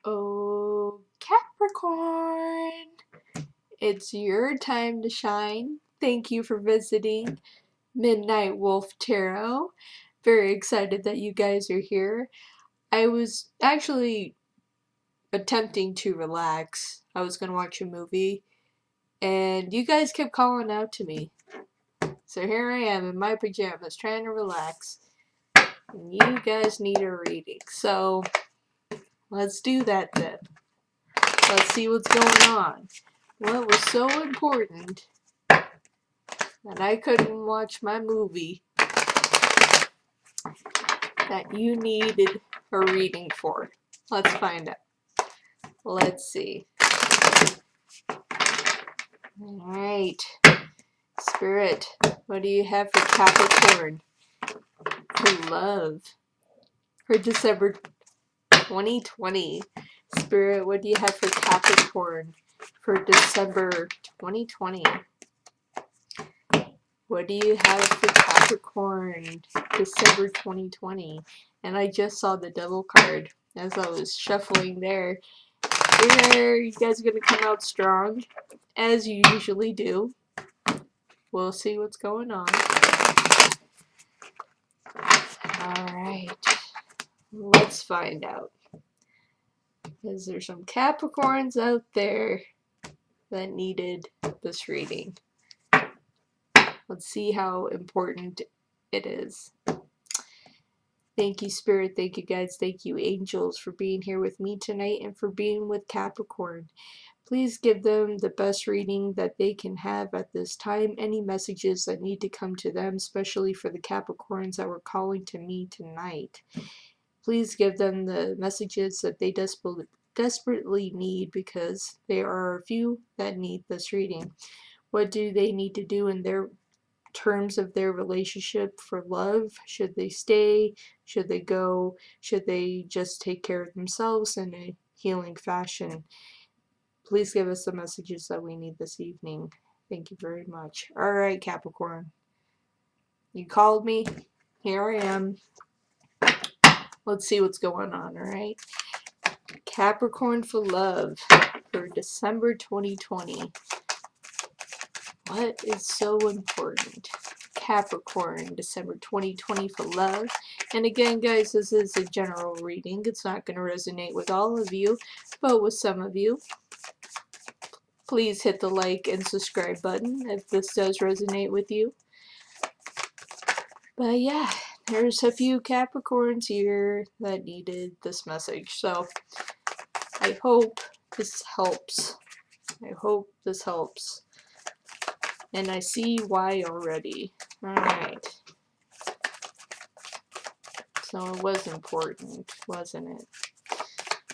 Oh, Capricorn, it's your time to shine. Thank you for visiting Midnight Wolf Tarot. Very excited that you guys are here. I was actually attempting to relax. I was gonna watch a movie, and you guys kept calling out to me. So here I am in my pajamas trying to relax, and you guys need a reading. So let's do that then. Let's see what's going on. What was so important that I couldn't watch my movie that you needed a reading for? Let's find out. Let's see. Alright. Spirit, what do you have for Capricorn? For love. For December 2020. Spirit, what do you have for Capricorn? For December 2020. What do you have for Capricorn, December 2020? And I just saw the Devil card as I was shuffling there. You guys are going to come out strong, as you usually do. We'll see what's going on. Alright, let's find out. Is there some Capricorns out there that needed this reading? Let's see how important it is. Thank you, Spirit. Thank you, guys. Thank you, angels, for being here with me tonight and for being with Capricorn. Please give them the best reading that they can have at this time. Any messages that need to come to them, especially for the Capricorns that were calling to me tonight. Please give them the messages that they desperately need, because there are a few that need this reading. What do they need to do in their terms of their relationship for love? Should they stay? Should they go? Should they just take care of themselves in a healing fashion? Please give us the messages that we need this evening. Thank you very much. Alright, Capricorn. You called me. Here I am. Let's see what's going on, alright? Capricorn for love for December 2020. What is so important? Capricorn, December 2020 for love. And again, guys, this is a general reading. It's not going to resonate with all of you, but with some of you. Please hit the like and subscribe button if this does resonate with you. But yeah, there's a few Capricorns here that needed this message. So I hope this helps. I hope this helps. And I see why already. Alright. So it was important, wasn't it?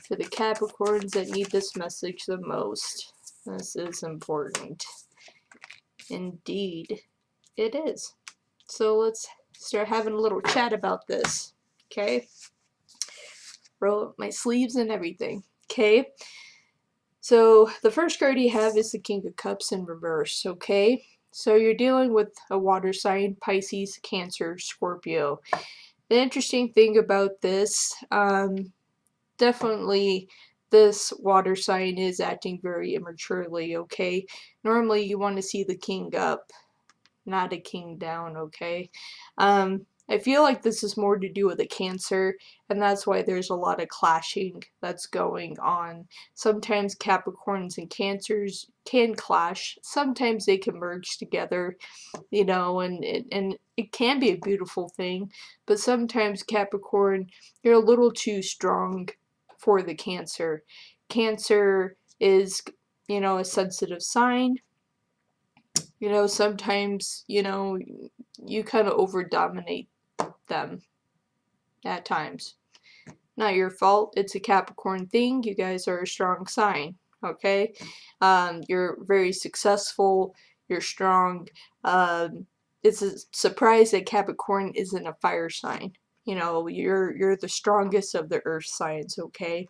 For the Capricorns that need this message the most. This is important. Indeed, it is. So let's start having a little chat about this. Okay? Roll up my sleeves and everything. Okay? So the first card you have is the King of Cups in reverse. Okay? So you're dealing with a water sign, Pisces, Cancer, Scorpio. The interesting thing about this, definitely this water sign is acting very immaturely, okay? Normally you want to see the king up, not a king down, okay? I feel like this is more to do with a Cancer, and that's why there's a lot of clashing that's going on. Sometimes Capricorns and Cancers can clash. Sometimes they can merge together, you know, and it can be a beautiful thing. But sometimes Capricorn, you're a little too strong for the Cancer. Cancer is, you know, a sensitive sign. You know, sometimes, you know, you kind of over dominate them at times. Not your fault. It's a Capricorn thing. You guys are a strong sign, okay? You're very successful. You're strong. It's a surprise that Capricorn isn't a fire sign. You know, you're the strongest of the earth signs, okay?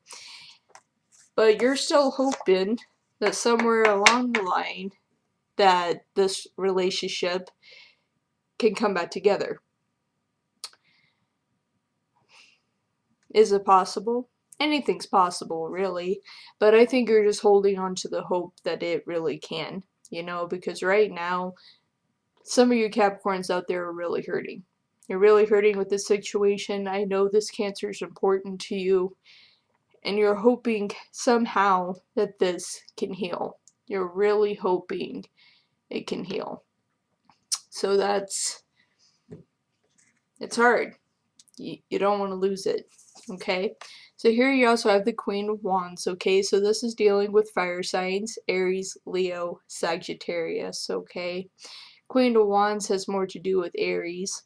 But you're still hoping that somewhere along the line that this relationship can come back together. Is it possible? anything's possible, really. But I think you're just holding on to the hope that it really can, you know, because right now, some of you Capricorns out there are really hurting. You're really hurting with this situation. I know this Cancer is important to you, and you're hoping somehow that this can heal. You're really hoping it can heal. So it's hard. You don't want to lose it, okay? So here you also have the Queen of Wands, okay? So this is dealing with fire signs, Aries, Leo, Sagittarius, okay? Queen of Wands has more to do with Aries,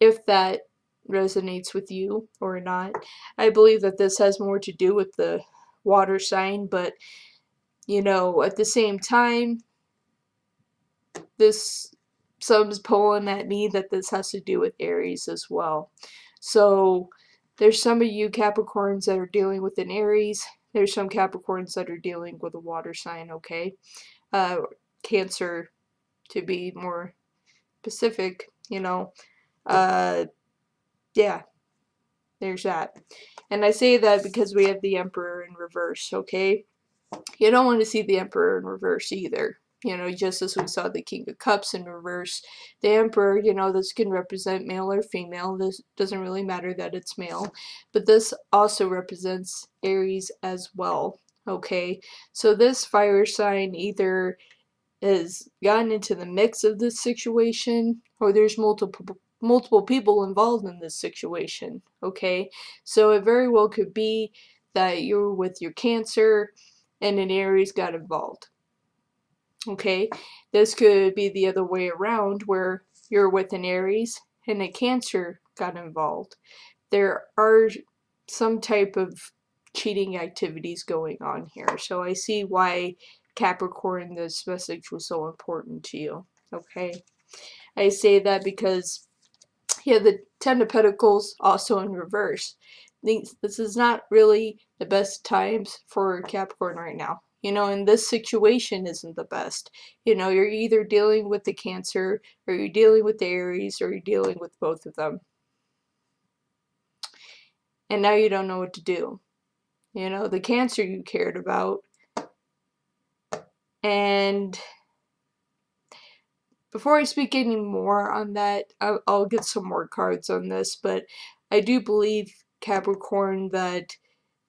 if that resonates with you or not. I believe that this has more to do with the water sign, but, you know, at the same time, this some's pulling at me that this has to do with Aries as well. So there's some of you Capricorns that are dealing with an Aries. There's some Capricorns that are dealing with a water sign, okay? Cancer, to be more specific, you know. Yeah, there's that. And I say that because we have the Emperor in reverse, okay? You don't want to see the Emperor in reverse either. You know, just as we saw the King of Cups in reverse, the Emperor, you know, this can represent male or female. This doesn't really matter that it's male. But this also represents Aries as well, okay? So this fire sign either has gotten into the mix of this situation, or there's multiple people involved in this situation, okay? So it very well could be that you're with your Cancer and an Aries got involved. Okay, this could be the other way around where you're with an Aries and a Cancer got involved. There are some type of cheating activities going on here. So I see why Capricorn, this message was so important to you. Okay, I say that because yeah, the Ten of Pentacles also in reverse. This is not really the best times for Capricorn right now. You know, and this situation isn't the best. You know, you're either dealing with the Cancer, or you're dealing with the Aries, or you're dealing with both of them. And now you don't know what to do. You know, the Cancer you cared about. And before I speak any more on that, I'll get some more cards on this, but I do believe, Capricorn, that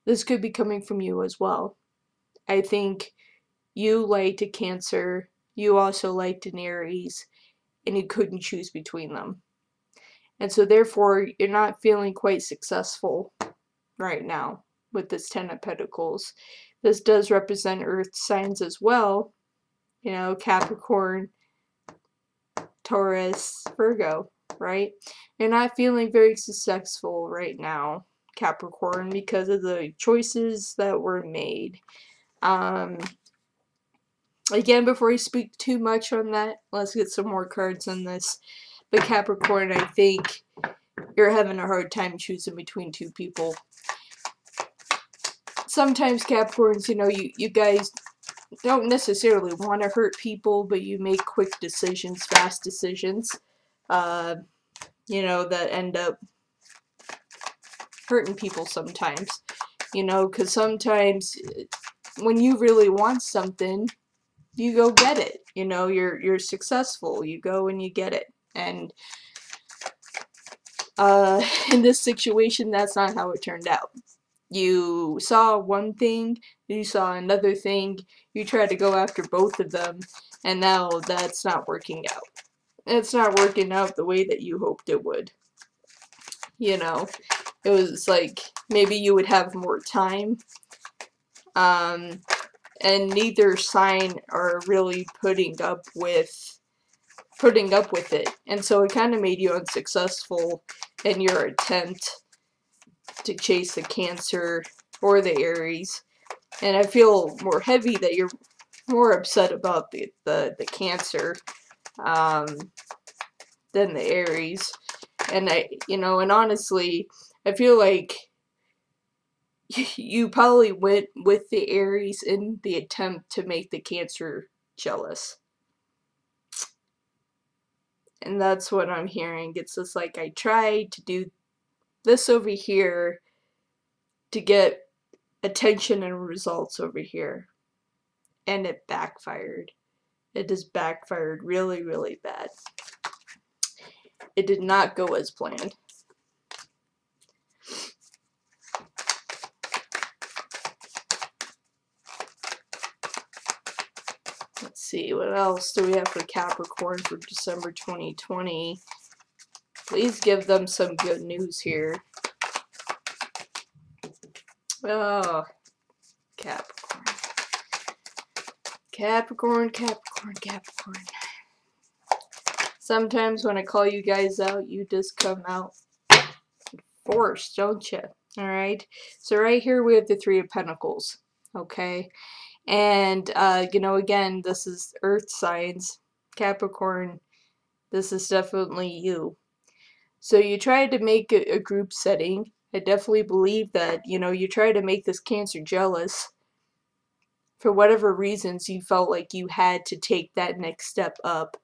this could be coming from you as well. I think you liked a Cancer, you also liked an Aries, and you couldn't choose between them. And so therefore, you're not feeling quite successful right now with this Ten of Pentacles. This does represent Earth signs as well. You know, Capricorn, Taurus, Virgo, right? You're not feeling very successful right now, Capricorn, because of the choices that were made. Again, before I speak too much on that, let's get some more cards on this. But Capricorn, I think you're having a hard time choosing between two people. Sometimes Capricorns, you know, you guys don't necessarily want to hurt people, but you make quick decisions, fast decisions, you know, that end up hurting people sometimes. You know, because sometimes when you really want something, you go get it. You know, you're successful. You go and you get it. And in this situation, that's not how it turned out. You saw one thing, you saw another thing, you tried to go after both of them, and now that's not working out. It's not working out the way that you hoped it would. You know, it was like maybe you would have more time, and neither sign are really putting up with it, and so it kind of made you unsuccessful in your attempt to chase the Cancer or the Aries. And I feel more heavy that you're more upset about the Cancer than the Aries. And and honestly, I feel like you probably went with the Aries in the attempt to make the Cancer jealous. And that's what I'm hearing. It's just like, I tried to do this over here to get attention and results over here. And it backfired. It just backfired really, really bad. It did not go as planned. Let's see, what else do we have for Capricorn for December 2020? Please give them some good news here. Oh, Capricorn. Capricorn, Capricorn, Capricorn. Sometimes when I call you guys out, you just come out forced, don't you? Alright? So right here we have the Three of Pentacles. Okay? And, you know, again, this is Earth signs. Capricorn, this is definitely you. So you tried to make a group setting. I definitely believe that, you know, you tried to make this Cancer jealous. For whatever reasons, you felt like you had to take that next step up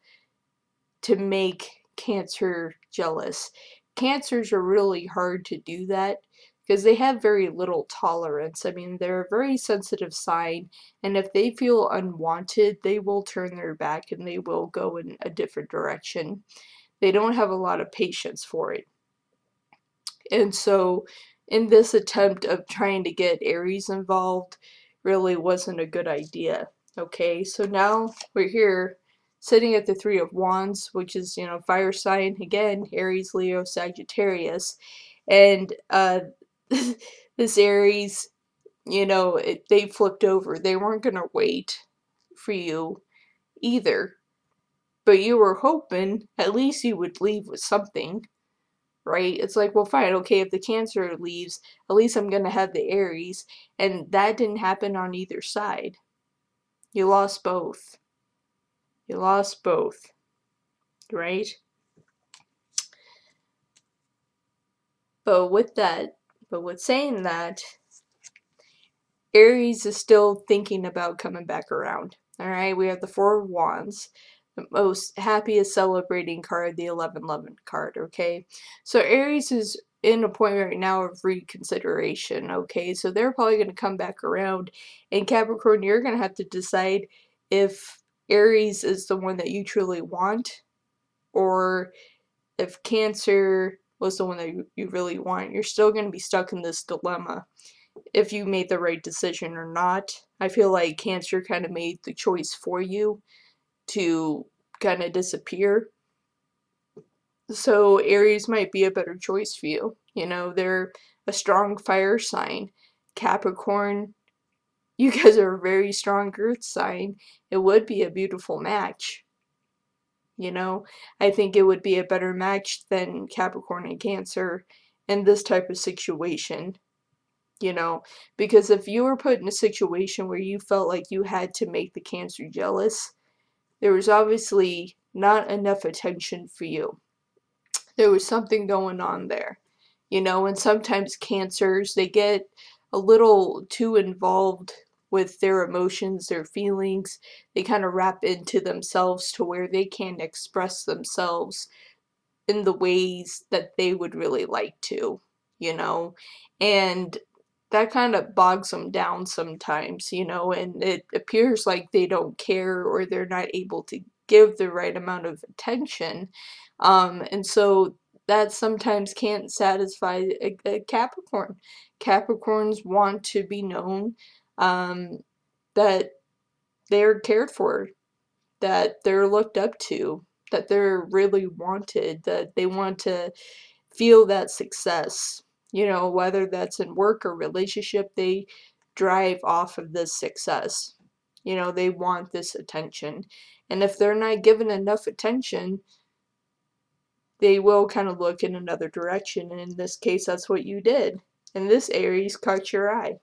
to make Cancer jealous. Cancers are really hard to do that because they have very little tolerance. I mean, they're a very sensitive sign, and if they feel unwanted, they will turn their back and they will go in a different direction. They don't have a lot of patience for it. And so, in this attempt of trying to get Aries involved, really wasn't a good idea. Okay, so now we're here sitting at the Three of Wands, which is, you know, fire sign again, Aries, Leo, Sagittarius. And this Aries, you know, they flipped over. They weren't going to wait for you either. But you were hoping at least you would leave with something, right? It's like, well, fine, okay, if the Cancer leaves, at least I'm going to have the Aries. And that didn't happen on either side. You lost both. You lost both, right? But with saying that, Aries is still thinking about coming back around. Alright, we have the Four of Wands, the most happiest celebrating card, the 1111 card, okay? So Aries is in a point right now of reconsideration, okay? So they're probably going to come back around, and Capricorn, you're going to have to decide if Aries is the one that you truly want, or if Cancer was the one that you really want. You're still going to be stuck in this dilemma if you made the right decision or not. I feel like Cancer kind of made the choice for you to kind of disappear. So Aries might be a better choice for you. You know, they're a strong fire sign. Capricorn, you guys are a very strong earth sign. It would be a beautiful match. You know, I think it would be a better match than Capricorn and Cancer in this type of situation. You know, because if you were put in a situation where you felt like you had to make the Cancer jealous, there was obviously not enough attention for you. There was something going on there. You know, and sometimes Cancers, they get a little too involved with their emotions, their feelings. They kind of wrap into themselves to where they can't express themselves in the ways that they would really like to, you know, and that kind of bogs them down sometimes, you know, and it appears like they don't care or they're not able to give the right amount of attention. And so that sometimes can't satisfy a Capricorn. Capricorns want to be known that they're cared for, that they're looked up to, that they're really wanted, that they want to feel that success. You know, whether that's in work or relationship, they drive off of this success. You know, they want this attention. And if they're not given enough attention, they will kind of look in another direction. And in this case, that's what you did. And this Aries caught your eye.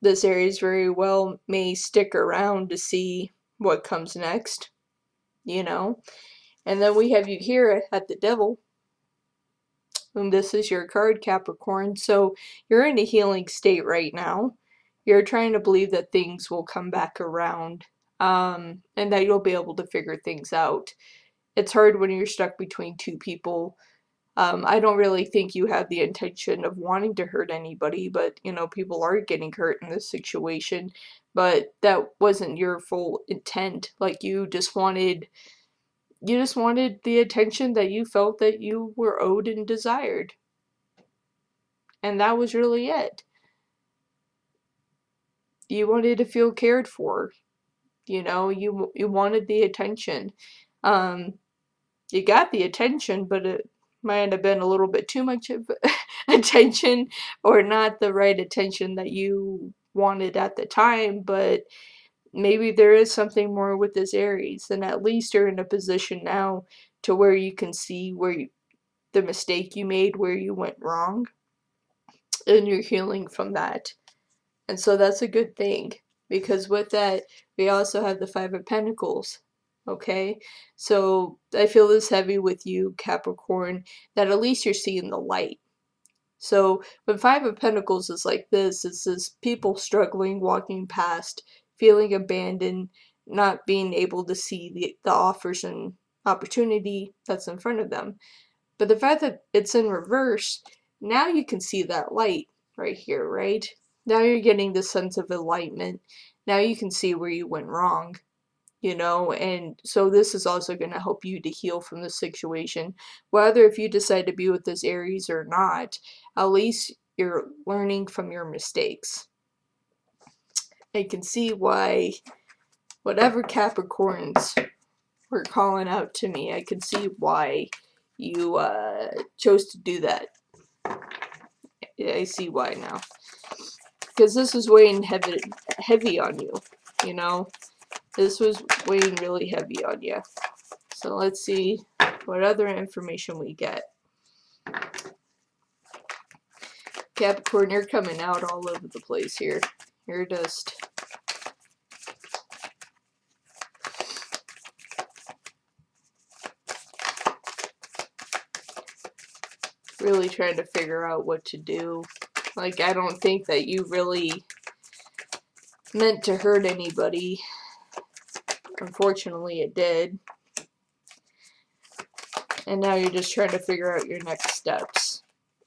This Aries very well may stick around to see what comes next, you know. And then we have you here at the Devil. And this is your card, Capricorn. So you're in a healing state right now. You're trying to believe that things will come back around, and that you'll be able to figure things out. It's hard when you're stuck between two people I don't really think you had the intention of wanting to hurt anybody, but you know, people are getting hurt in this situation, but that wasn't your full intent. Like you just wanted the attention that you felt that you were owed and desired. And that was really it. You wanted to feel cared for. You know, you wanted the attention. Um, you got the attention, but it might have been a little bit too much of attention, or not the right attention that you wanted at the time. But maybe there is something more with this Aries, and at least you're in a position now to where you can see the mistake you made, where you went wrong, and you're healing from that. And so that's a good thing, because with that, we also have the Five of Pentacles. Okay, so I feel this heavy with you, Capricorn, that at least you're seeing the light. So when Five of Pentacles is like this, it's this people struggling, walking past, feeling abandoned, not being able to see the offers and opportunity that's in front of them. But the fact that it's in reverse, now you can see that light right here, right? Now you're getting the sense of enlightenment. Now you can see where you went wrong, you know, and so this is also going to help you to heal from the situation. Whether if you decide to be with this Aries or not, at least you're learning from your mistakes. I can see why whatever Capricorns were calling out to me, I can see why you chose to do that. I see why now. Because this was weighing heavy on you, you know? This was weighing really heavy on you. So let's see what other information we get. Capricorn, you're coming out all over the place here. You're just... really trying to figure out what to do. Like, I don't think that you really meant to hurt anybody. Unfortunately, it did. And now you're just trying to figure out your next steps.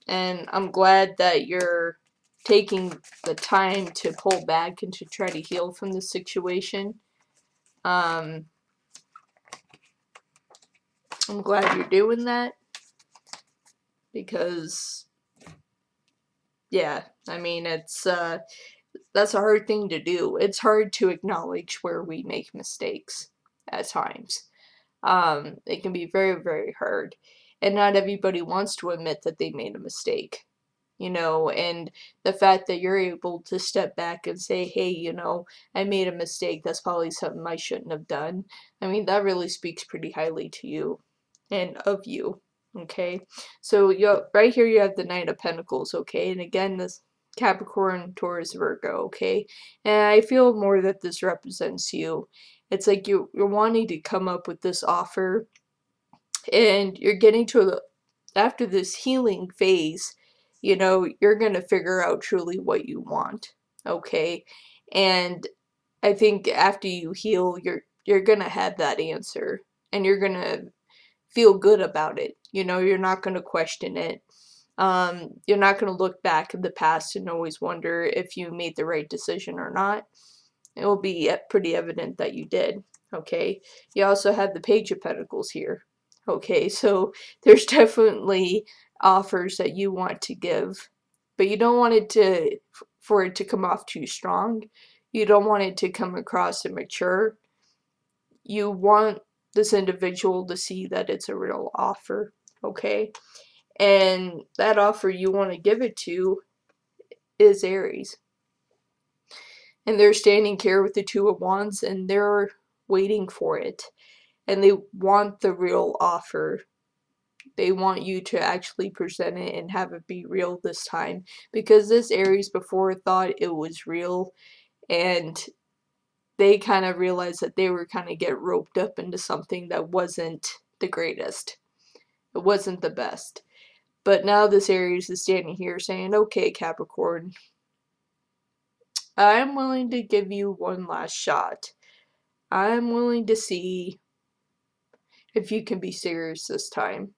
And I'm glad that you're taking the time to pull back and to try to heal from the situation. I'm glad you're doing that. Because, yeah, I mean, it's, that's a hard thing to do. It's hard to acknowledge where we make mistakes at times. It can be very, very hard. And not everybody wants to admit that they made a mistake, you know, and the fact that you're able to step back and say, hey, you know, I made a mistake, that's probably something I shouldn't have done. I mean, that really speaks pretty highly to you and of you, okay? So right here you have the Knight of Pentacles, okay? And again, this Capricorn, Taurus, Virgo, okay? And I feel more that this represents you. It's like you're wanting to come up with this offer, and you're getting to after this healing phase, you know, you're going to figure out truly what you want, okay? And I think after you heal, you're going to have that answer, and you're going to feel good about it. You know, you're not going to question it. You're not going to look back in the past and always wonder if you made the right decision or not. It will be pretty evident that you did, okay? You also have the Page of Pentacles here, okay? So there's definitely offers that you want to give, but you don't want it for it to come off too strong. You don't want it to come across immature. You want this individual to see that it's a real offer, okay? And that offer you want to give it to is Aries. And they're standing here with the Two of Wands, and they're waiting for it. And they want the real offer. They want you to actually present it and have it be real this time. Because this Aries before thought it was real, and they kind of realized that they were kind of get roped up into something that wasn't the greatest. It wasn't the best. But now this Aries is standing here saying, okay, Capricorn, I'm willing to give you one last shot. I'm willing to see if you can be serious this time.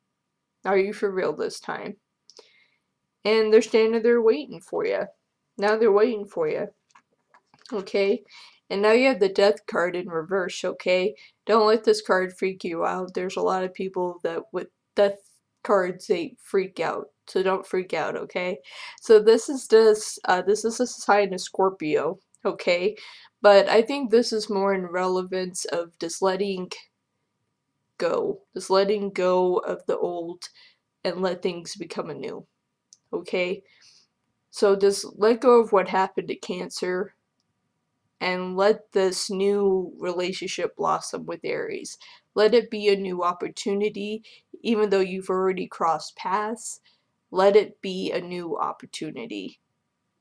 Are you for real this time? And they're standing there waiting for you. Now they're waiting for you. Okay? And now you have the death card in reverse, okay? Don't let this card freak you out. There's a lot of people that with death cards, they freak out. So don't freak out, okay? So this is a sign of Scorpio, okay? But I think this is more in relevance of just letting go. Just letting go of the old and let things become anew, okay? So just let go of what happened to Cancer and let this new relationship blossom with Aries. Let it be a new opportunity, even though you've already crossed paths. Let it be a new opportunity.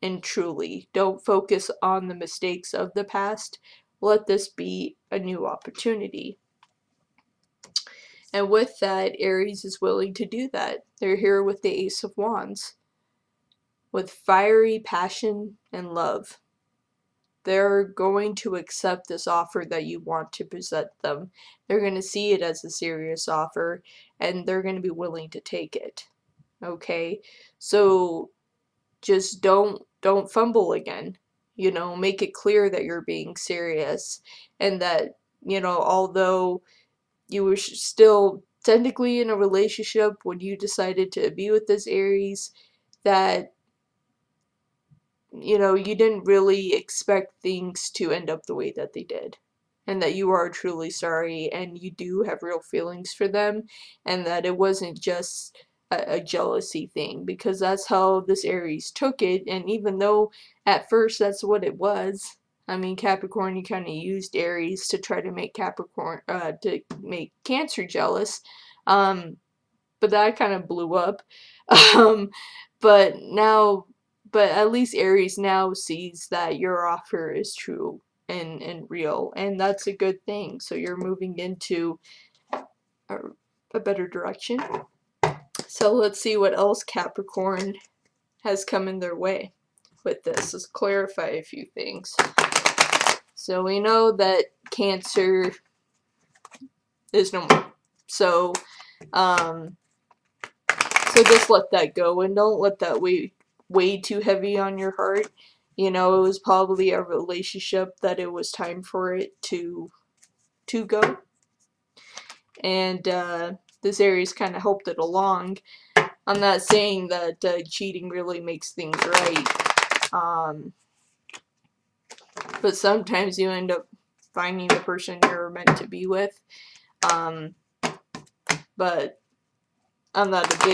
And truly, don't focus on the mistakes of the past. Let this be a new opportunity. And with that, Aries is willing to do that. They're here with the Ace of Wands, with fiery passion and love. They're going to accept this offer that you want to present them. They're going to see it as a serious offer, and they're going to be willing to take it. Okay? So just don't fumble again. You know, make it clear that you're being serious, and that, you know, although you were still technically in a relationship when you decided to be with this Aries, that, you know, you didn't really expect things to end up the way that they did. And that you are truly sorry and you do have real feelings for them, and that it wasn't just a jealousy thing, because that's how this Aries took it. And even though at first that's what it was, I mean, Capricorn, you kind of used Aries to try to make to make Cancer jealous. But that kind of blew up. Um, but now, but at least Aries now sees that your offer is true and real, and that's a good thing. So you're moving into a, a better direction. So let's see what else Capricorn has come in their way with this. Let's clarify a few things. So we know that Cancer is no more. So, so just let that go and don't let that weigh too heavy on your heart. You know, it was probably a relationship that it was time for it to go. And this Aries kind of helped it along. I'm not saying that cheating really makes things right. But sometimes you end up finding the person you're meant to be with. But I'm not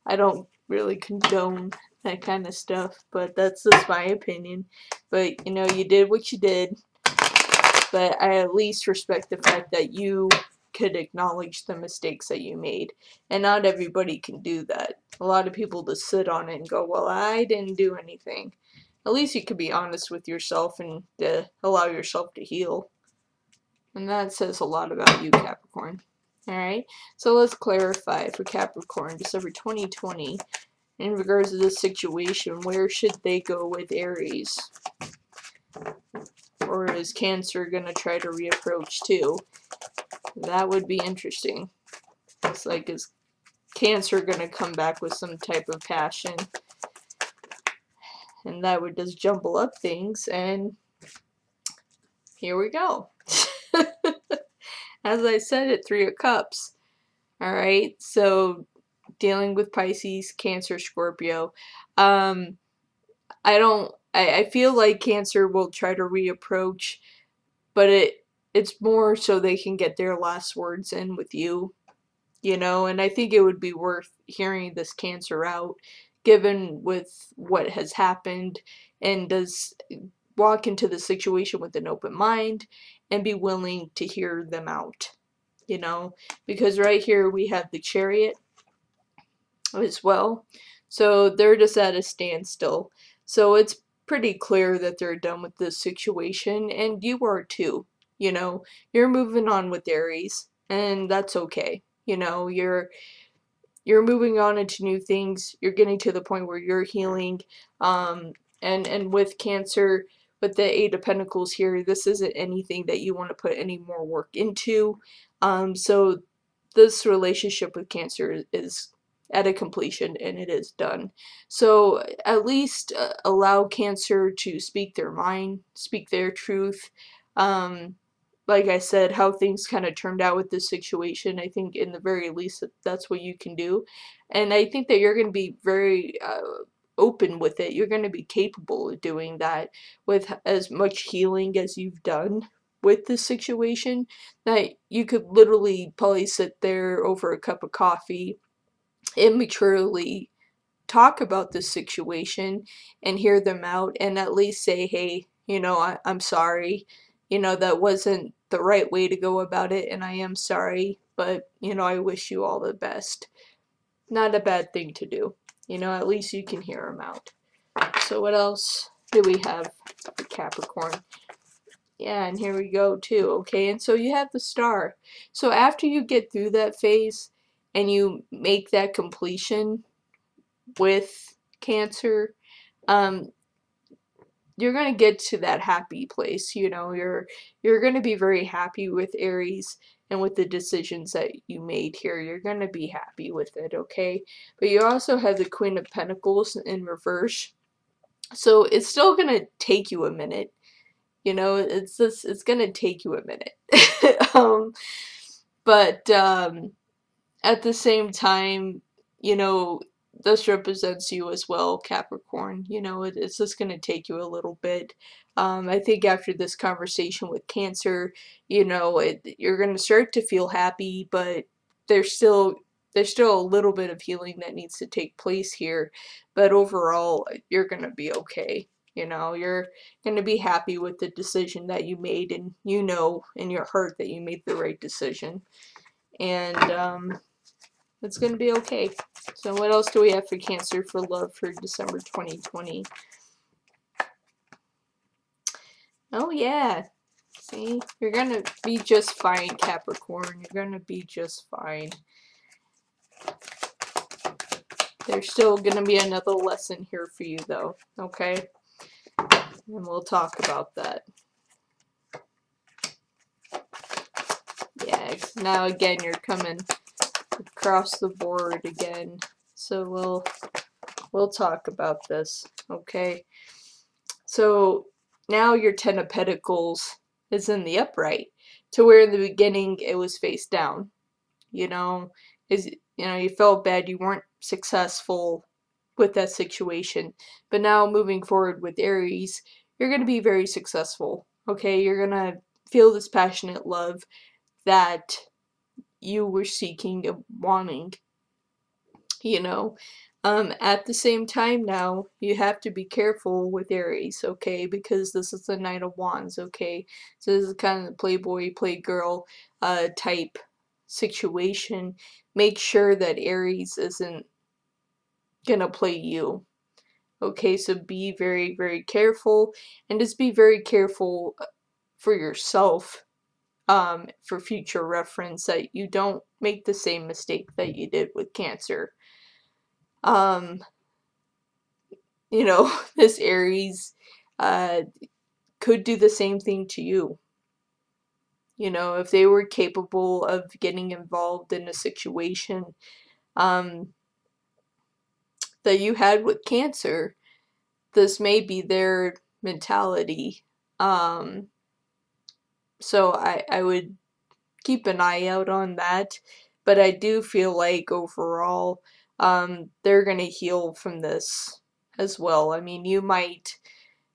I don't really condone that kind of stuff, but that's just my opinion. But, you know, you did what you did, but I at least respect the fact that you could acknowledge the mistakes that you made. And not everybody can do that. A lot of people just sit on it and go, well, I didn't do anything. At least you could be honest with yourself and allow yourself to heal. And that says a lot about you, Capricorn. Alright, so let's clarify for Capricorn, December 2020, in regards to this situation, where should they go with Aries? Or is Cancer going to try to reapproach too? That would be interesting. It's like, is Cancer going to come back with some type of passion? And that would just jumble up things, and here we go. As I said, at 3 of Cups. Alright, so dealing with Pisces, Cancer, Scorpio. I feel like Cancer will try to reapproach, but it's more so they can get their last words in with you, you know, and I think it would be worth hearing this Cancer out, given with what has happened, and does walk into the situation with an open mind and be willing to hear them out, you know, because right here we have the Chariot as well. So they're just at a standstill. So it's pretty clear that they're done with this situation, and you are too. You know, you're moving on with Aries, and that's okay. You know, you're moving on into new things. You're getting to the point where you're healing. And with Cancer, with the Eight of Pentacles here, this isn't anything that you want to put any more work into. So this relationship with Cancer is at a completion and it is done. So at least allow Cancer to speak their mind, speak their truth. Like I said, how things kind of turned out with this situation, I think in the very least that's what you can do. And I think that you're going to be very open with it. You're going to be capable of doing that with as much healing as you've done with this situation, that you could literally probably sit there over a cup of coffee, immaturely talk about this situation and hear them out, and at least say, hey, I'm sorry, that wasn't the right way to go about it, and I am sorry, but I wish you all the best. Not a bad thing to do. At least you can hear them out. So what else do we have for Capricorn? Yeah, and here we go too, okay? And so you have the Star. So after you get through that phase and you make that completion with Cancer, um, you're gonna get to that happy place. You're gonna be very happy with Aries and with the decisions that you made here. You're gonna be happy with it, okay? But you also have the Queen of Pentacles in reverse. So it's still gonna take you a minute. It's gonna take you a minute. um, but at the same time, you know, this represents you as well, Capricorn. It's just going to take you a little bit. I think after this conversation with Cancer, you're going to start to feel happy, but there's still there's still a little bit of healing that needs to take place here. But overall, you're going to be okay. You're going to be happy with the decision that you made, and in your heart that you made the right decision. And it's going to be okay. So what else do we have for Cancer for love for December 2020? Oh yeah. See? You're going to be just fine, Capricorn. You're going to be just fine. There's still going to be another lesson here for you though. Okay? And we'll talk about that. Yeah, now again you're coming across the board again. So we'll talk about this. Okay? So now your Ten of Pentacles is in the upright, to where in the beginning it was face down. You felt bad, you weren't successful with that situation. But now moving forward with Aries, you're going to be very successful. Okay, you're going to feel this passionate love that you were seeking and wanting. At the same time now, you have to be careful with Aries, okay? Because this is the Knight of Wands, okay? So this is kind of the playboy, playgirl type situation. Make sure that Aries isn't gonna play you. Okay, so be very, very careful, and just be very careful for yourself, for future reference, that you don't make the same mistake that you did with Cancer. This Aries could do the same thing to you. If they were capable of getting involved in a situation that you had with Cancer, this may be their mentality. So I would keep an eye out on that. But I do feel like overall, they're going to heal from this as well. I mean, you might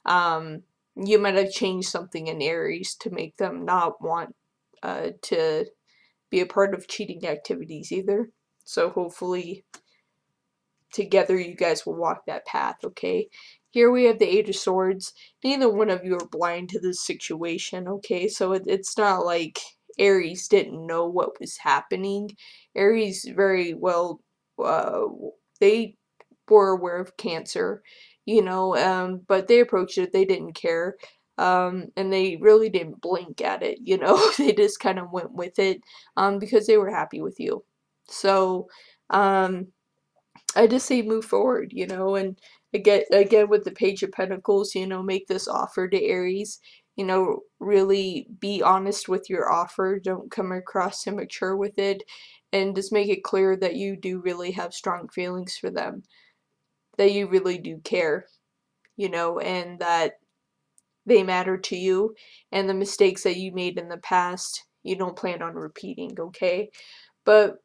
have changed something in Aries to make them not want to be a part of cheating activities either. So hopefully together you guys will walk that path, okay? Here we have the Eight of Swords. Neither one of you are blind to this situation, okay? So it's not like Aries didn't know what was happening. Aries very well, they were aware of Cancer, but they approached it, they didn't care. And they really didn't blink at it, they just kind of went with it, because they were happy with you. So, I just say move forward, and again with the Page of Pentacles, make this offer to Aries, really be honest with your offer. Don't come across immature with it, and just make it clear that you do really have strong feelings for them, that you really do care, you know, and that they matter to you, and the mistakes that you made in the past you don't plan on repeating, okay? But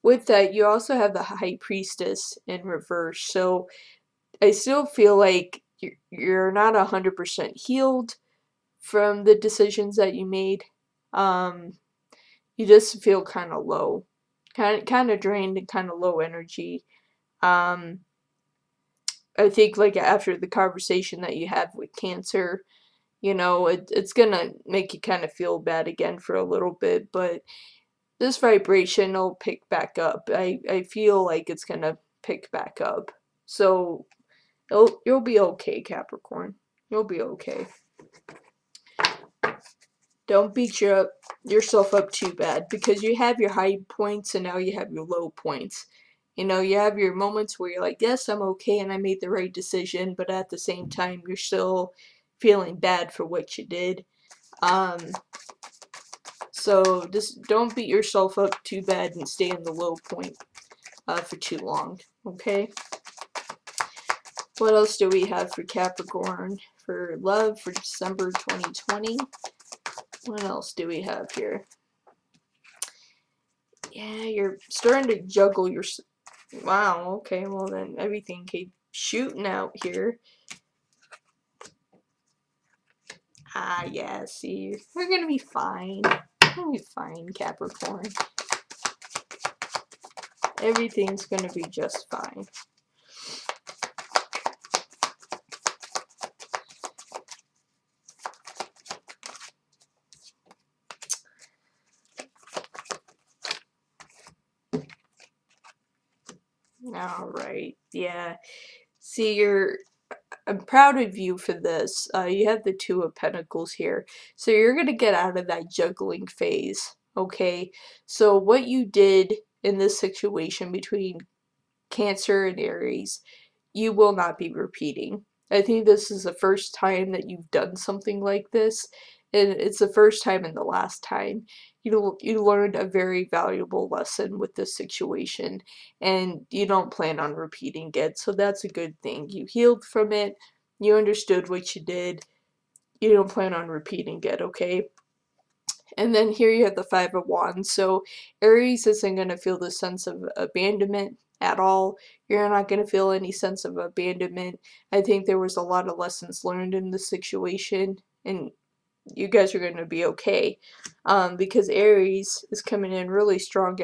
with that, you also have the High Priestess in reverse, so I still feel like you're not 100% healed from the decisions that you made. Um, you just feel kind of low, kind of drained and kind of low energy. Um, I think like after the conversation that you had with Cancer, you know, it's gonna make you kind of feel bad again for a little bit, but this vibration will pick back up. I feel like it's gonna pick back up. So you'll be okay, Capricorn. You'll be okay. Don't beat yourself up too bad, because you have your high points and now you have your low points. You know, you have your moments where you're like, yes, I'm okay and I made the right decision, but at the same time, you're still feeling bad for what you did. Um, so just don't beat yourself up too bad and stay in the low point for too long, okay? What else do we have for Capricorn for love for December 2020? What else do we have here? Yeah, you're starting to juggle your... Wow, okay, well then everything came shooting out here. Ah, yeah, see, we're gonna be fine. We're gonna be fine, Capricorn. Everything's gonna be just fine. Alright, yeah. See, I'm proud of you for this. You have the Two of Pentacles here. So you're going to get out of that juggling phase, okay? So what you did in this situation between Cancer and Aries, you will not be repeating. I think this is the first time that you've done something like this, and it's the first time and the last time. You learned a very valuable lesson with this situation, and you don't plan on repeating it, so that's a good thing. You healed from it, you understood what you did, you don't plan on repeating it, okay? And then here you have the Five of Wands. So Aries isn't going to feel the sense of abandonment at all. You're not going to feel any sense of abandonment. I think there was a lot of lessons learned in this situation, and you guys are going to be okay. Because Aries is coming in really strong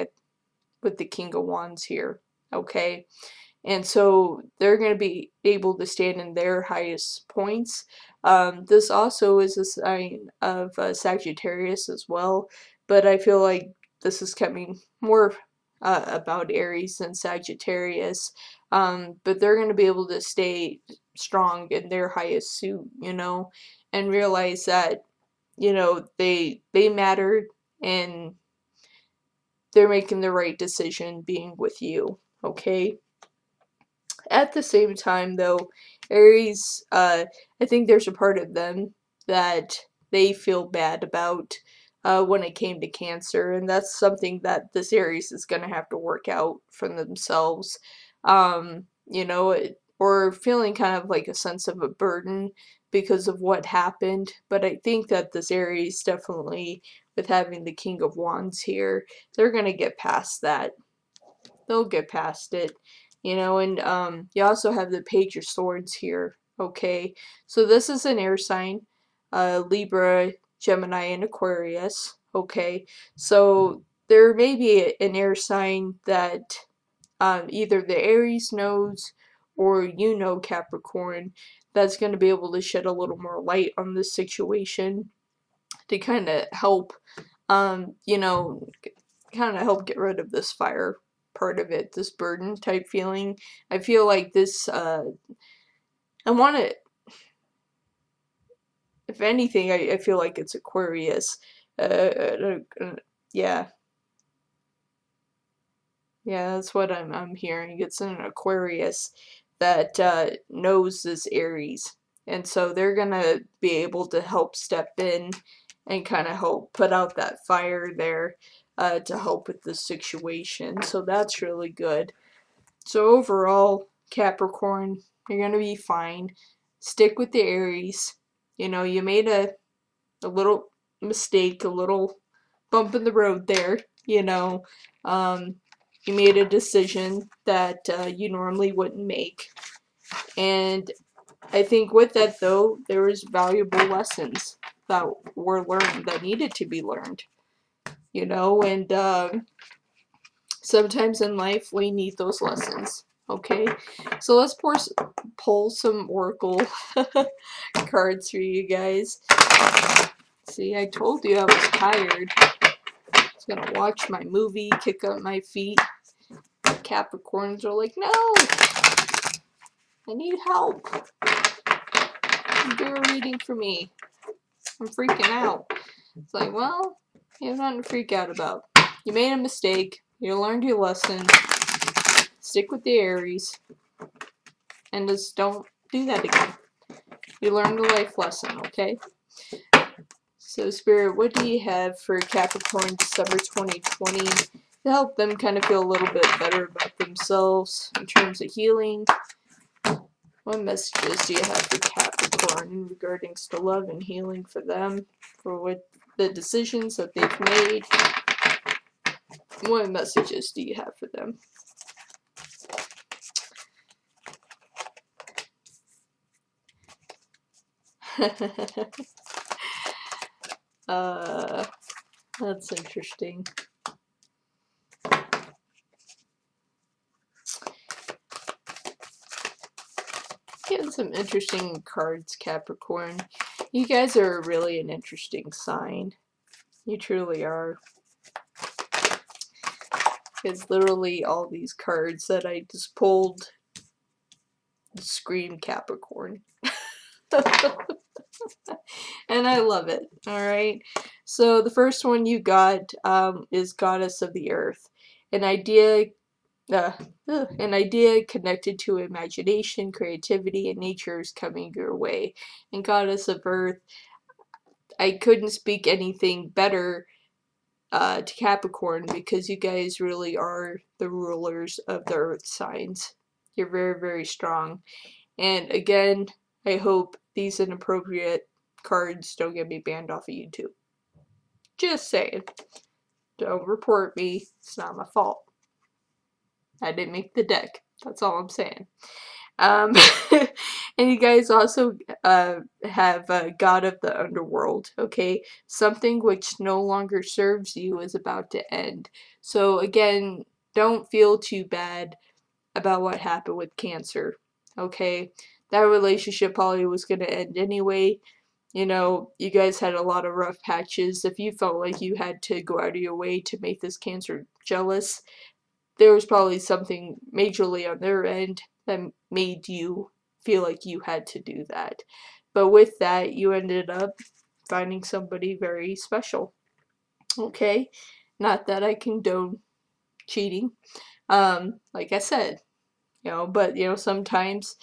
with the King of Wands here. Okay. And so they're going to be able to stand in their highest points. This also is a sign of Sagittarius as well, but I feel like this is coming more about Aries than Sagittarius. But they're going to be able to stay strong in their highest suit, you know, and realize that, you know, they mattered, and they're making the right decision being with you, okay? At the same time, though, Aries, I think there's a part of them that they feel bad about when it came to Cancer, and that's something that this Aries is going to have to work out for themselves. You know, or feeling kind of like a sense of a burden because of what happened. But I think that this Aries definitely, with having the King of Wands here, they're going to get past that. They'll get past it, you know. And you also have the Page of Swords here, okay? So this is an air sign, Libra, Gemini, and Aquarius, okay? So there may be an air sign that either the Aries knows, or you know, Capricorn, that's going to be able to shed a little more light on this situation to kind of help, you know, kind of help get rid of this fire part of it, this burden type feeling. I feel like this, I want to, if anything, I feel like it's Aquarius. Yeah. Yeah, that's what I'm hearing. It's an Aquarius that knows this Aries. And so they're gonna be able to help step in and kind of help put out that fire there. to help with the situation. So that's really good. So overall, Capricorn, you're gonna be fine. Stick with the Aries. You know, you made a little mistake, a little bump in the road there. You know, you made a decision that you normally wouldn't make. And I think with that, though, there was valuable lessons that were learned, that needed to be learned. You know, and sometimes in life we need those lessons. Okay, so let's pull some Oracle cards for you guys. See, I told you I was tired. I was gonna watch my movie, kick up my feet. Capricorns are like, no, I need help. Do a reading for me. I'm freaking out. It's like, well, you have nothing to freak out about. You made a mistake. You learned your lesson. Stick with the Aries. And just don't do that again. You learned a life lesson, okay? So, Spirit, what do you have for Capricorn December 2020 to help them kind of feel a little bit better about themselves in terms of healing? What messages do you have for Capricorn regarding to love and healing for them, for what the decisions that they've made? What messages do you have for them? That's interesting. Getting some interesting cards, Capricorn. You guys are really an interesting sign. You truly are. Because literally all these cards that I just pulled scream Capricorn. And I love it. Alright. So the first one you got is Goddess of the Earth. An idea connected to imagination, creativity, and nature is coming your way. And Goddess of Earth, I couldn't speak anything better to Capricorn, because you guys really are the rulers of the earth signs. You're very, very strong. And again, I hope these inappropriate cards don't get me banned off of YouTube. Just saying. Don't report me. It's not my fault. I didn't make the deck. That's all I'm saying. And you guys also have God of the Underworld, okay? Something which no longer serves you is about to end. So again, don't feel too bad about what happened with Cancer, okay? That relationship probably was going to end anyway. You know, you guys had a lot of rough patches. If you felt like you had to go out of your way to make this Cancer jealous, there was probably something majorly on their end that made you feel like you had to do that. But with that, you ended up finding somebody very special. Okay? Not that I condone cheating. Like I said, you know, but you know, sometimes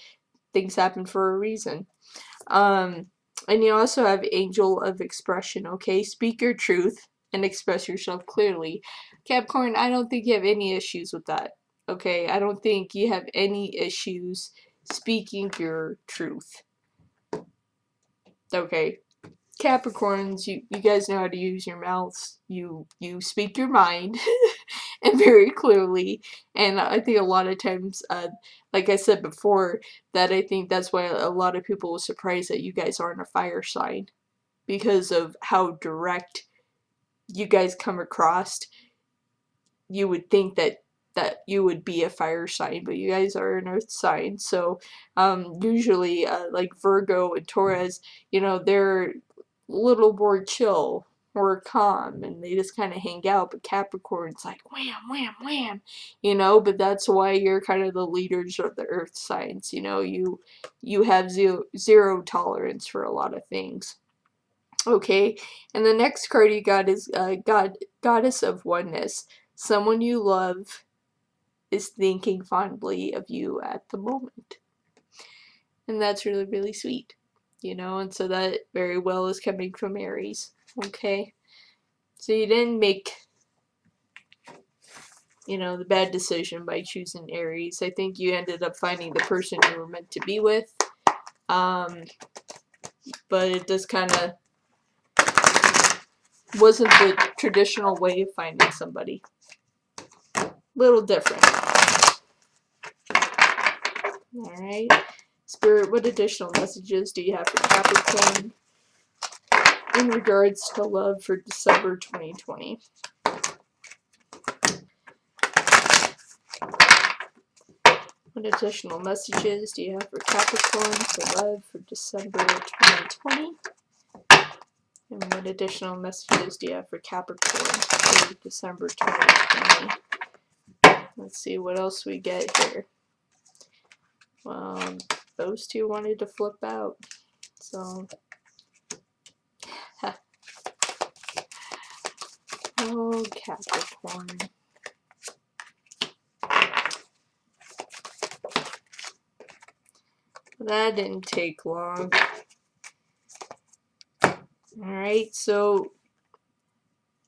things happen for a reason. And you also have Angel of Expression, okay? Speak your truth and express yourself clearly. Capricorn, I don't think you have any issues with that, okay? I don't think you have any issues speaking your truth, okay? Capricorns, you guys know how to use your mouths. You speak your mind and very clearly. And I think a lot of times, like I said before, that I think that's why a lot of people were surprised that you guys aren't a fire sign, because of how direct you guys come across. You would think that you would be a fire sign, but you guys are an earth sign. So usually like Virgo and Taurus, you know, they're little more chill or calm, and they just kind of hang out. But Capricorn's like wham wham wham, you know. But that's why you're kind of the leaders of the earth signs. You know, you have zero tolerance for a lot of things. Okay, and the next card you got is Goddess of Oneness. Someone you love is thinking fondly of you at the moment. And that's really, really sweet. You know, and so that very well is coming from Aries. Okay? So you didn't make you know, the bad decision by choosing Aries. I think you ended up finding the person you were meant to be with. But it just kind of wasn't the traditional way of finding somebody. Little different. Alright. Spirit, what additional messages do you have for Capricorn in regards to love for December 2020? What additional messages do you have for Capricorn for love for December 2020? And what additional messages do you have for Capricorn for December 2020? Let's see what else we get here. Well, those two wanted to flip out. So, oh, Capricorn. That didn't take long. Alright, so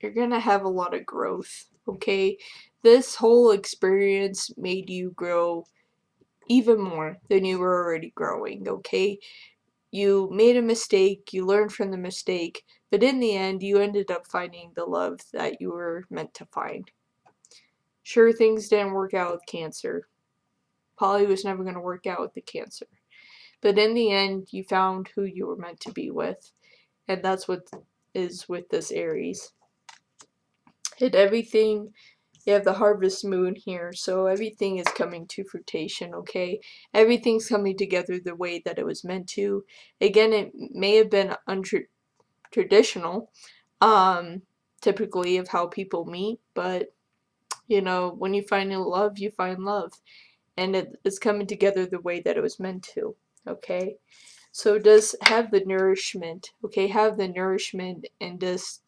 you're gonna have a lot of growth, okay? This whole experience made you grow even more than you were already growing, okay? You made a mistake, you learned from the mistake, but in the end, you ended up finding the love that you were meant to find. Sure, things didn't work out with Cancer. Polly was never going to work out with the Cancer. But in the end, you found who you were meant to be with. And that's what is with this Aries. And everything, you have the harvest moon here, so everything is coming to fruition, okay? Everything's coming together the way that it was meant to. Again, it may have been untraditional, typically of how people meet, but, you know, when you find love, you find love. And it's coming together the way that it was meant to, okay? So just have the nourishment, okay? Have the nourishment and just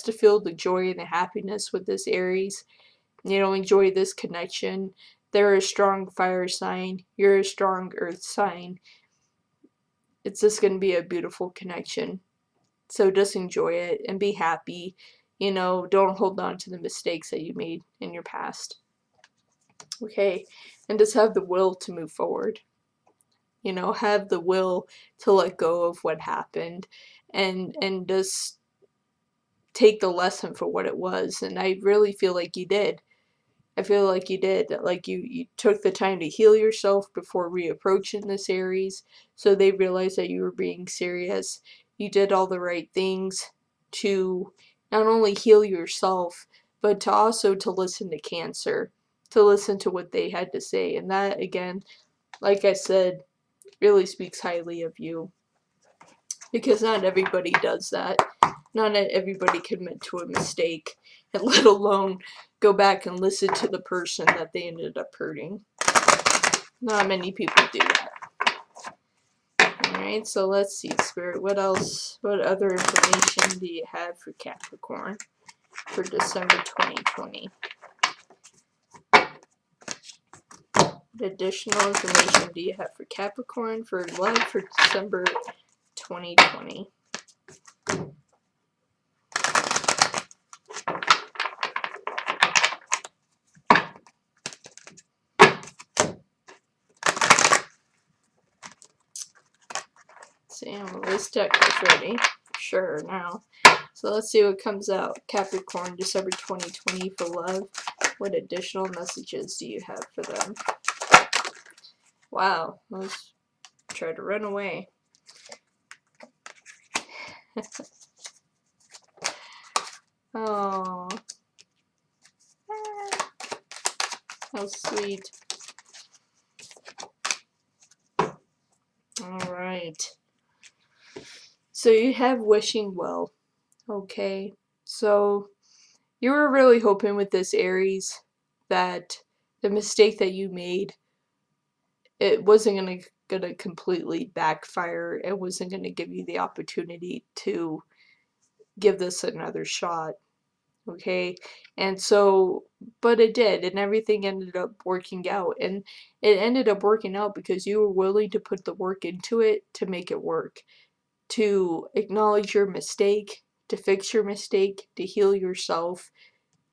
to feel the joy and the happiness with this Aries. You know, enjoy this connection. They're a strong fire sign. You're a strong earth sign. It's just going to be a beautiful connection. So just enjoy it and be happy. You know, don't hold on to the mistakes that you made in your past. Okay? And just have the will to move forward. You know, have the will to let go of what happened and just take the lesson for what it was. And I really feel like you did. I feel like you did. Like you took the time to heal yourself before reapproaching this Aries, so they realized that you were being serious. You did all the right things to not only heal yourself, but to also to listen to Cancer, to listen to what they had to say. And that, again, like I said, really speaks highly of you. Because not everybody does that. Not everybody can admit to a mistake, and let alone go back and listen to the person that they ended up hurting. Not many people do that. Alright, so let's see, Spirit, what else, what other information do you have for Capricorn for December 2020? What additional information do you have for Capricorn for love for December 2020? See, well, this deck is ready. Sure, now. So let's see what comes out. Capricorn, December 2020 for love. What additional messages do you have for them? Wow, let's try to run away. Oh. How sweet. Alright. So you have wishing well. Okay. So you were really hoping with this Aries that the mistake that you made, it wasn't gonna completely backfire. It wasn't gonna give you the opportunity to give this another shot. Okay, and so, but it did, and everything ended up working out, and it ended up working out because you were willing to put the work into it to make it work, to acknowledge your mistake, to fix your mistake, to heal yourself,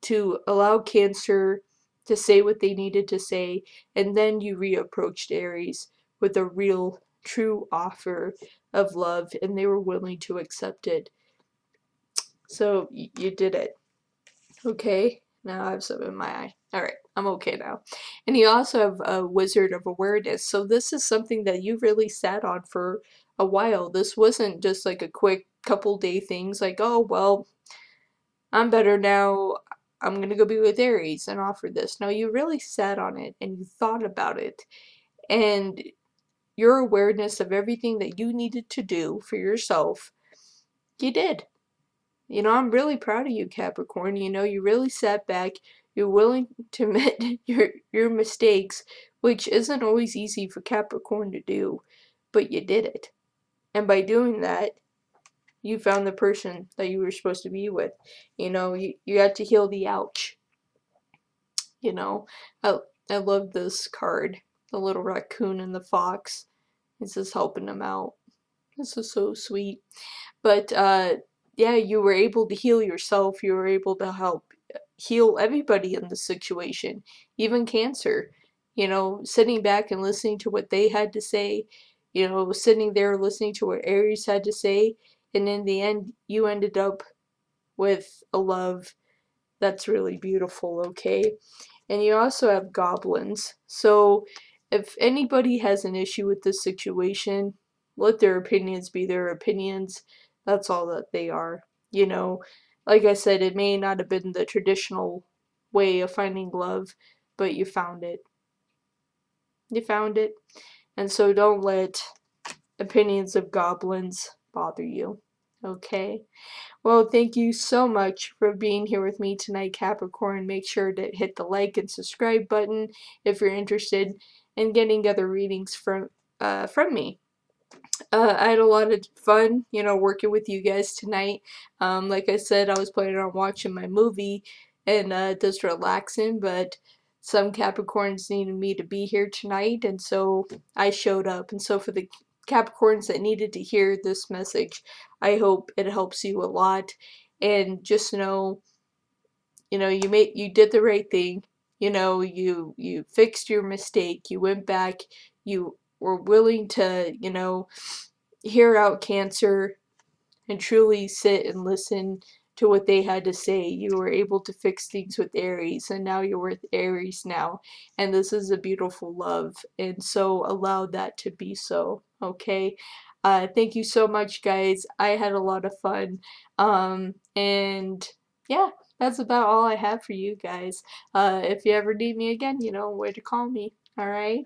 to allow Cancer to say what they needed to say, and then you reapproached Aries with a real, true offer of love, and they were willing to accept it. So you did it. Okay, now I have some in my eye. Alright, I'm okay now. And you also have a Wizard of Awareness. So this is something that you really sat on for a while. This wasn't just like a quick couple day things like, oh, well, I'm better now. I'm gonna go be with Aries and offer this. No, you really sat on it and you thought about it. And your awareness of everything that you needed to do for yourself, you did. You know, I'm really proud of you, Capricorn. You know, you really sat back. You're willing to admit your mistakes, which isn't always easy for Capricorn to do, but you did it. And by doing that, you found the person that you were supposed to be with. You know, you had to heal the ouch. You know, I love this card. The little raccoon and the fox. This is helping him out. This is so sweet. But yeah, you were able to heal yourself. You were able to help heal everybody in the situation, even Cancer. You know, sitting back and listening to what they had to say, you know, sitting there listening to what Aries had to say, and in the end, you ended up with a love that's really beautiful, okay? And you also have goblins. So if anybody has an issue with this situation, let their opinions be their opinions. That's all that they are. You know, like I said, it may not have been the traditional way of finding love, but you found it. You found it. And so don't let opinions of goblins bother you. Okay? Well, thank you so much for being here with me tonight, Capricorn. Make sure to hit the like and subscribe button if you're interested in getting other readings from me. I had a lot of fun, you know, working with you guys tonight. Like I said, I was planning on watching my movie and just relaxing, but some Capricorns needed me to be here tonight, and so I showed up. And so for the Capricorns that needed to hear this message, I hope it helps you a lot. And just know, you know, you did the right thing. You know, you fixed your mistake. You went back. You were willing to, you know, hear out Cancer and truly sit and listen to what they had to say. You were able to fix things with Aries, and now you're with Aries now. And this is a beautiful love, and so allow that to be so, okay? Thank you so much, guys. I had a lot of fun. And yeah, that's about all I have for you guys. If you ever need me again, you know where to call me, alright?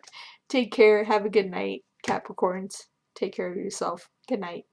Take care. Have a good night, Capricorns. Take care of yourself. Good night.